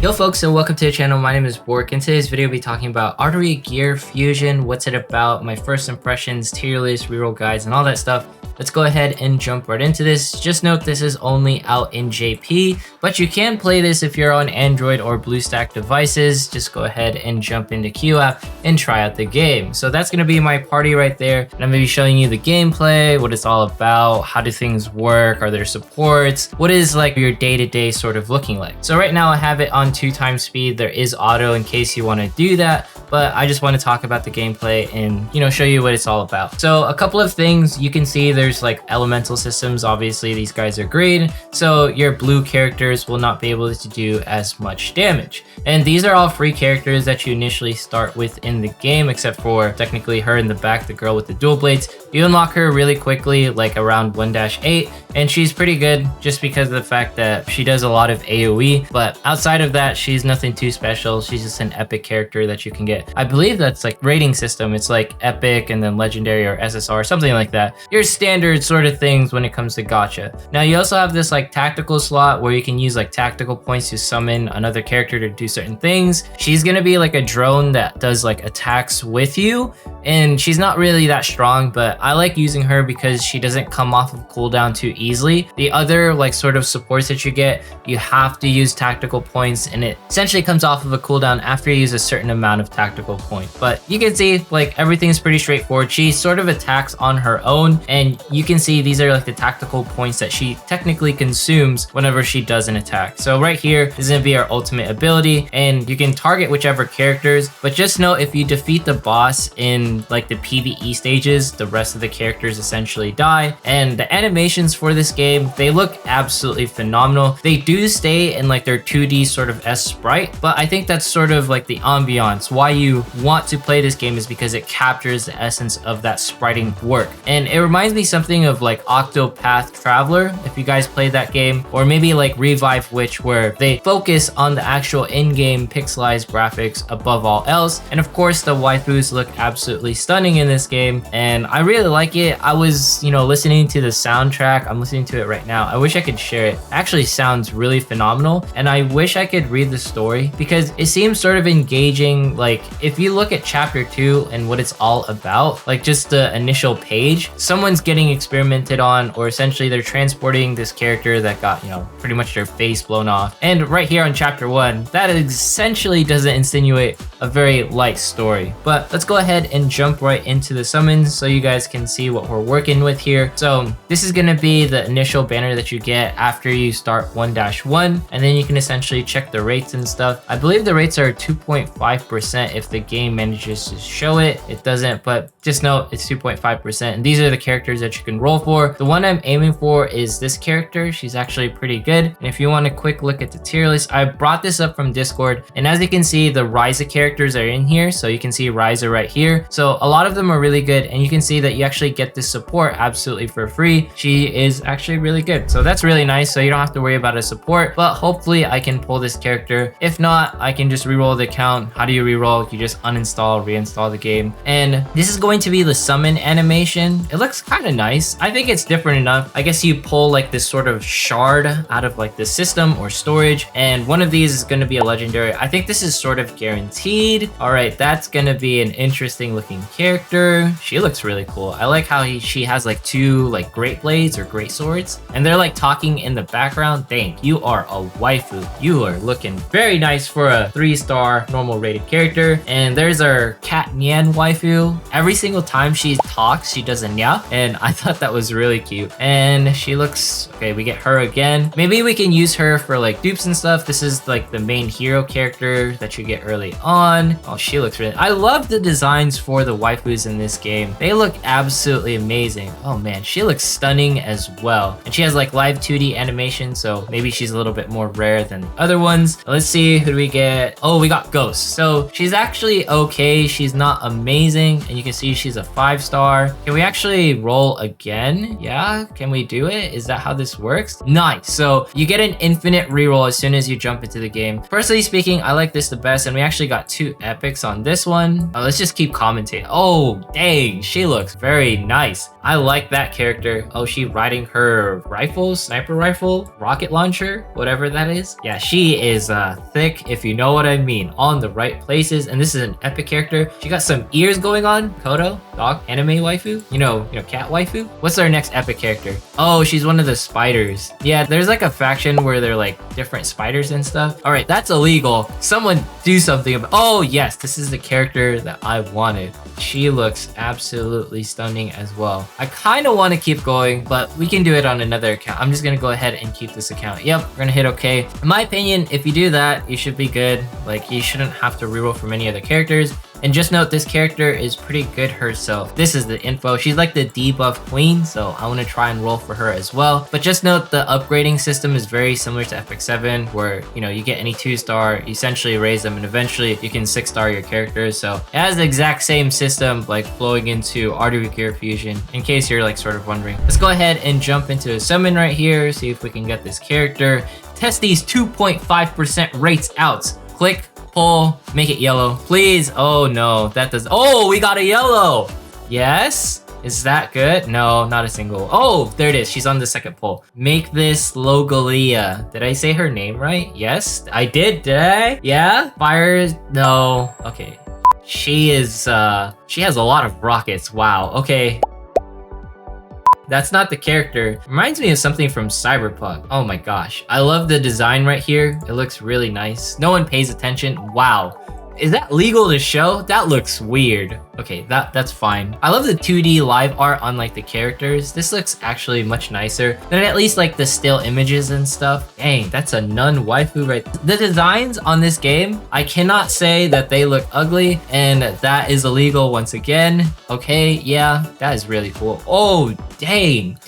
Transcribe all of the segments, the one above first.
Yo folks, and welcome to the channel. My name is Bork. In today's video, we'll be talking about Artery Gear Fusion, what's it about, my first impressions, tier list, reroll guides, and all that stuff. Let's go ahead and jump right into this. Just note this is only out in JP, but you can play this if you're on Android or BlueStack devices. Just go ahead and jump into Q app and try out the game. So that's going to be my party right there. And I'm going to be showing you the gameplay, what it's all about, how do things work, are there supports, what is like your day-to-day sort of looking like. So right now I have it on 2x speed. There is auto in case you want to do that, but I just want to talk about the gameplay and, you know, show you what it's all about. So a couple of things you can see, there's like elemental systems. Obviously these guys are green, so your blue characters will not be able to do as much damage. And these are all free characters that you initially start with in the game, except for technically her in the back, the girl with the dual blades. You unlock her really quickly, like around 1-8, and she's pretty good just because of the fact that she does a lot of AoE, but outside of that, she's nothing too special. She's just an epic character that you can get. I believe that's like rating system. It's like epic and then legendary or SSR, something like that. Your standard sort of things when it comes to gacha. Now you also have this like tactical slot where you can use like tactical points to summon another character to do certain things. She's gonna be like a drone that does like attacks with you, and she's not really that strong, but I like using her because she doesn't come off of cooldown too easily. The other like sort of supports that you get, you have to use tactical points, and it essentially comes off of a cooldown after you use a certain amount of tactical points. But you can see like everything's pretty straightforward. She sort of attacks on her own, and you can see these are like the tactical points that she technically consumes whenever she does an attack. So right here is gonna be our ultimate ability, and you can target whichever characters, but just know if you defeat the boss in like the PvE stages, the rest of the characters essentially die. And the animations for this game, they look absolutely phenomenal. They do stay in like their 2D sort of S sprite, but I think that's sort of like the ambiance. Why you want to play this game is because it captures the essence of that spriting work. And it reminds me something of like Octopath Traveler, if you guys played that game, or maybe like Revive Witch, where they focus on the actual in-game pixelized graphics above all else. And of course the waifus look absolutely stunning in this game, and I really like it. I was, you know, listening to the soundtrack. I'm listening to it right now. I wish I could share it. It actually sounds really phenomenal, and I wish I could read the story because it seems sort of engaging. Like if you look at chapter 2 and what it's all about, like just the initial page, someone's getting experimented on, or essentially they're transporting this character that got, you know, pretty much their face blown off. And right here on chapter 1, that essentially doesn't insinuate a very light story. But let's go ahead and jump right into the summons so you guys can see what we're working with here. So this is going to be the initial banner that you get after you start 1-1, and then you can essentially check the rates and stuff. I believe the rates are 2.5% if the game manages to show it. It doesn't, but just note it's 2.5%, and these are the characters that you can roll for. The one I'm aiming for is this character. She's actually pretty good. And if you want a quick look at the tier list, I brought this up from Discord, and as you can see, the Ryza characters are in here. So you can see Ryza right here. So a lot of them are really good, and you can see that you actually get this support absolutely for free. She is actually really good, so that's really nice. So you don't have to worry about a support, but hopefully I can pull this character. If not, I can just reroll the account. How do you reroll? You just uninstall, reinstall the game. And this is going to be the summon animation. It looks kind of nice. I think it's different enough. I guess you pull like this sort of shard out of like the system or storage, and one of these is going to be a legendary. I think this is sort of guaranteed. All right, that's going to be an interesting looking character. She looks really cool. I like how she has like two like great blades or great swords, and they're like talking in the background. Dang, you are a waifu. You are looking very nice for a 3-star normal rated character. And there's our Cat Nyan waifu. Every single time she talks, she does a nya, and I thought that was really cute. And she looks okay. We get her again. Maybe we can use her for like dupes and stuff. This is like the main hero character that you get early on. Oh, she looks really, I love the designs for the waifus in this game. They look absolutely amazing. Oh man, she looks stunning as well. And she has like live 2D animation, so maybe she's a little bit more rare than the other ones. Let's see, who do we get? Oh, we got Ghost. So she's actually okay. She's not amazing. And you can see she's a 5-star. Can we actually roll again? Yeah, can we do it? Is that how this works? Nice. So you get an infinite reroll as soon as you jump into the game. Personally speaking, I like this the best, and we actually got 2 epics on this one. Let's just keep commentating. Oh, dang, she looks very nice. I like that character. Oh, she riding her rifle, sniper rifle, rocket launcher, whatever that is. Yeah, she is thick, if you know what I mean, on the right places. And this is an epic character. She got some ears going on. Kodo, dog, anime waifu, you know, cat waifu. What's our next epic character? Oh, she's one of the spiders. Yeah, there's like a faction where they're like different spiders and stuff. All right, that's illegal. Someone do something about. Oh yes, this is the character that I wanted. She looks absolutely stunning as well. I kind of want to keep going, but we can do it on another account. I'm just gonna go ahead and keep this account. Yep, we're gonna hit okay. In my opinion, if you do that, you should be good. Like, you shouldn't have to reroll from any other characters. And just note, this character is pretty good herself. This is the info. She's like the debuff queen, so I want to try and roll for her as well. But just note, the upgrading system is very similar to Epic 7, where, you know, you get any 2-star, you essentially raise them, and eventually you can 6-star your characters. So it has the exact same system, like flowing into Artery Gear Fusion, in case you're like sort of wondering. Let's go ahead and jump into a summon right here, see if we can get this character. Test these 2.5% rates out. Click, pull, make it yellow, please. Oh no, that does. Oh, we got a yellow. Yes, is that good? No, not a single. Oh, there it is. She's on the second pull. Make this Logalia. Did I say her name right? Yes, I did. Did I? Yeah. Fire. No. Okay. She is. She has a lot of rockets. Wow. Okay. That's not the character. Reminds me of something from Cyberpunk. Oh my gosh. I love the design right here. It looks really nice. No one pays attention. Wow. Is that legal to show? That looks weird. Okay, that's fine. I love the 2D live art on like the characters. This looks actually much nicer than at least like the still images and stuff. Dang, that's a nun waifu right. The designs on this game, I cannot say that they look ugly, and that is illegal once again. Okay, yeah, that is really cool. Oh, dang.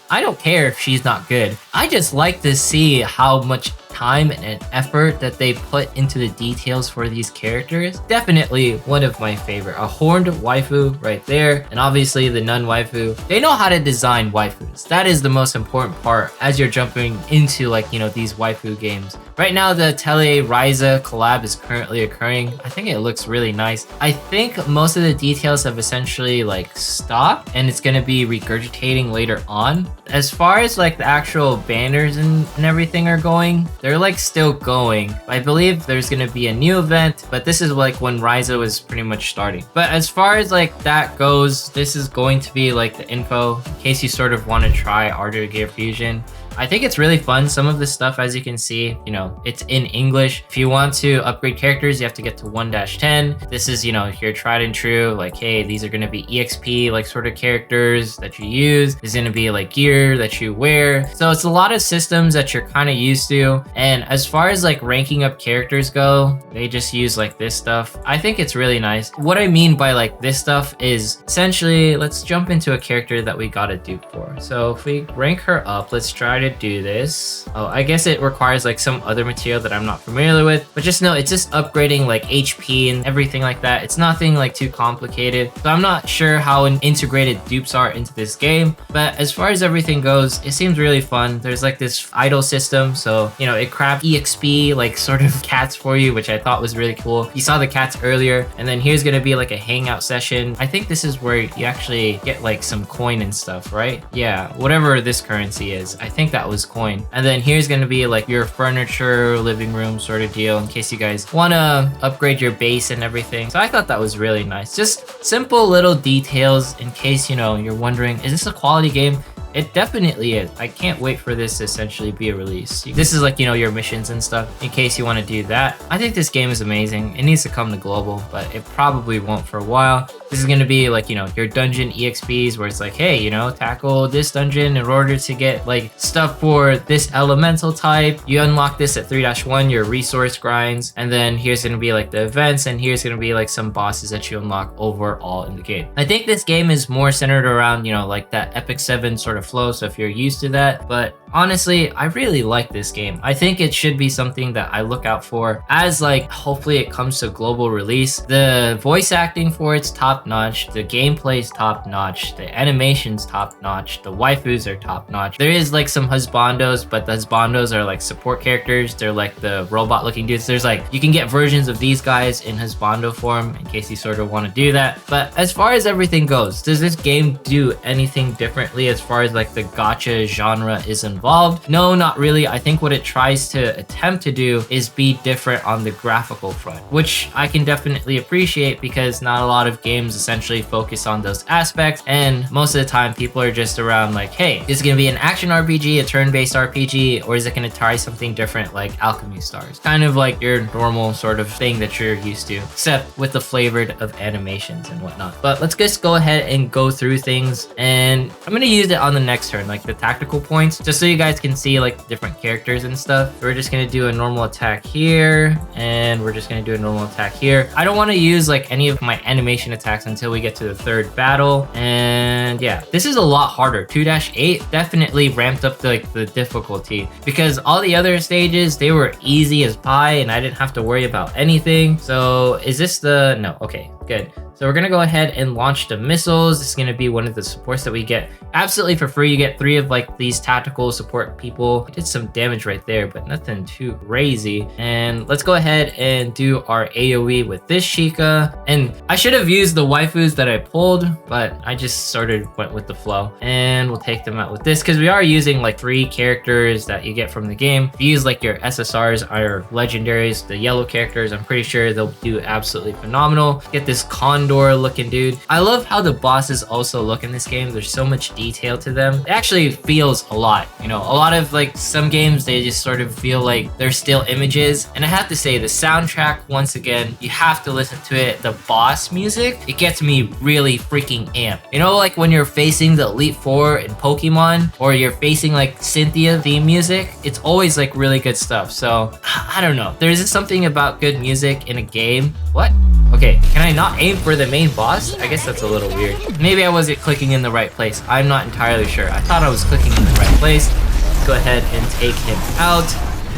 I don't care if she's not good. I just like to see how much time and effort that they put into the details for these characters. Definitely one of my favorite. A horned waifu right there, and obviously the nun waifu. They know how to design waifus. That is the most important part as you're jumping into, like, you know, these waifu games. Right now, the Tele Ryza collab is currently occurring. I think it looks really nice. I think most of the details have essentially like stopped, and it's gonna be regurgitating later on. As far as like the actual banners and everything are going, they're like still going. I believe there's gonna be a new event, but this is like when Ryza was pretty much starting. But as far as like that goes, this is going to be like the info in case you sort of want to try Artery Gear Fusion. I think it's really fun. Some of the stuff, as you can see, you know, it's in English. If you want to upgrade characters, you have to get to 1-10. This is, you know, your tried and true, like, hey, these are going to be EXP, like, sort of characters that you use. There's going to be, like, gear that you wear. So it's a lot of systems that you're kind of used to. And as far as, like, ranking up characters go, they just use, like, this stuff. I think it's really nice. What I mean by, like, this stuff is essentially, let's jump into a character that we got a dupe for. So if we rank her up, let's try to do this. Oh, I guess it requires like some other material that I'm not familiar with, but just know it's just upgrading like HP and everything like that. It's nothing like too complicated. So I'm not sure how integrated dupes are into this game, but as far as everything goes, it seems really fun. There's like this idol system, so you know, it crafts EXP like sort of cats for you, which I thought was really cool. You saw the cats earlier, and then here's gonna be like a hangout session. I think this is where you actually get like some coin and stuff, right? Yeah, whatever this currency is. I think that was coin. And then here's gonna be like your furniture, living room sort of deal in case you guys wanna upgrade your base and everything. So I thought that was really nice. Just simple little details in case, you know, you're wondering, is this a quality game? It definitely is. I can't wait for this to essentially be a release. This is like, you know, your missions and stuff in case you want to do that. I think this game is amazing. It needs to come to global, but it probably won't for a while. This is going to be like, you know, your dungeon EXPs where it's like, hey, you know, tackle this dungeon in order to get like stuff for this elemental type. You unlock this at 3-1, your resource grinds. And then here's going to be like the events, and here's going to be like some bosses that you unlock overall in the game. I think this game is more centered around, you know, like that Epic 7 sort of flow. So if you're used to that, but honestly, I really like this game. I think it should be something that I look out for as like hopefully it comes to global release. The voice acting for it's top notch, the gameplay is top notch, the animation's top notch, the waifus are top notch. There is like some husbandos, but the husbandos are like support characters. They're like the robot looking dudes. There's like, you can get versions of these guys in husbando form in case you sort of want to do that. But as far as everything goes, does this game do anything differently as far as like the gacha genre is involved? No, not really. I think what it tries to attempt to do is be different on the graphical front, which I can definitely appreciate because not a lot of games essentially focus on those aspects, and most of the time people are just around like, hey, is it gonna be an action RPG, a turn-based RPG, or is it gonna try something different like Alchemy Stars? Kind of like your normal sort of thing that you're used to, except with the flavored of animations and whatnot. But let's just go ahead and go through things, and I'm gonna use it on the next turn, like the tactical points, just so you guys can see like the different characters and stuff. We're just gonna do a normal attack here, and we're just gonna do a normal attack here. I don't want to use like any of my animation attacks until we get to the third battle. And yeah, this is a lot harder. 2-8 definitely ramped up the difficulty, because all the other stages, they were easy as pie and I didn't have to worry about anything. So is this the, no, okay, good. So we're gonna go ahead and launch the missiles. This is gonna be one of the supports that we get absolutely for free. You get 3 of like these tactical support people. I did some damage right there, but nothing too crazy. And let's go ahead and do our AoE with this Sheikah. And I should have used the waifus that I pulled, but I just sort of went with the flow. And we'll take them out with this, because we are using like 3 characters that you get from the game. If you use like your SSRs, our legendaries, the yellow characters, I'm pretty sure they'll do absolutely phenomenal. Get this condor looking dude. I love how the bosses also look in this game. There's so much detail to them. It actually feels a lot, you know, a lot of like some games, they just sort of feel like they're still images. And I have to say, the soundtrack, once again, you have to listen to it. The boss music, it gets me really freaking amped. You know, like when you're facing the Elite Four in Pokemon, or you're facing like Cynthia theme music, it's always like really good stuff. So I don't know, there's just something about good music in a game. What? Okay, can I not aim for the main boss? I guess that's a little weird. Maybe I wasn't clicking in the right place. I'm not entirely sure. I thought I was clicking in the right place. Let's go ahead and take him out.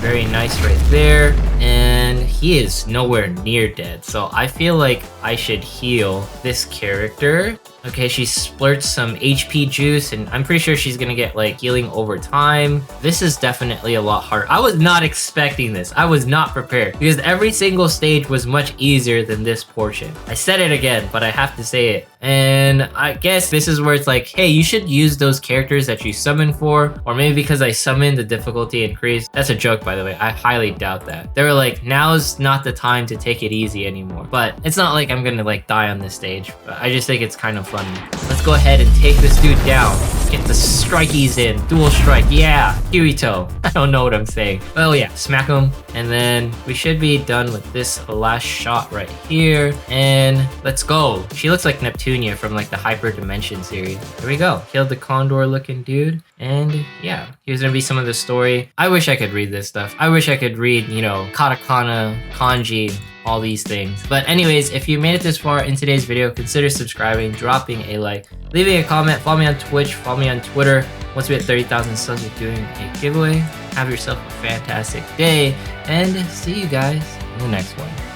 Very nice right there. And he is nowhere near dead. So I feel like I should heal this character. Okay, she splurts some HP juice, and I'm pretty sure she's gonna get like healing over time. This is definitely a lot harder. I was not expecting this. I was not prepared, because every single stage was much easier than this portion. I said it again, but I have to say it. And I guess this is where it's like, hey, you should use those characters that you summon for, or maybe because I summoned, the difficulty increased. That's a joke, by the way. I highly doubt that. They were like, now's not the time to take it easy anymore. But it's not like I'm gonna like die on this stage, but I just think it's kind of funny. Let's go ahead and take this dude down. Get the strikies in. Dual strike. Yeah. Kirito. I don't know what I'm saying. Oh yeah. Smack him. And then we should be done with this last shot right here. And let's go. She looks like Neptunia from like the Hyper Dimension series. There we go. Killed the condor looking dude. And yeah, here's gonna be some of the story. I wish I could read this stuff. I wish I could read, you know, katakana, kanji, all these things. But anyways, if you made it this far in today's video, consider subscribing, dropping a like, leaving a comment, follow me on Twitch, follow me on Twitter. Once we hit 30,000 subs, we're doing a giveaway. Have yourself a fantastic day, and see you guys in the next one.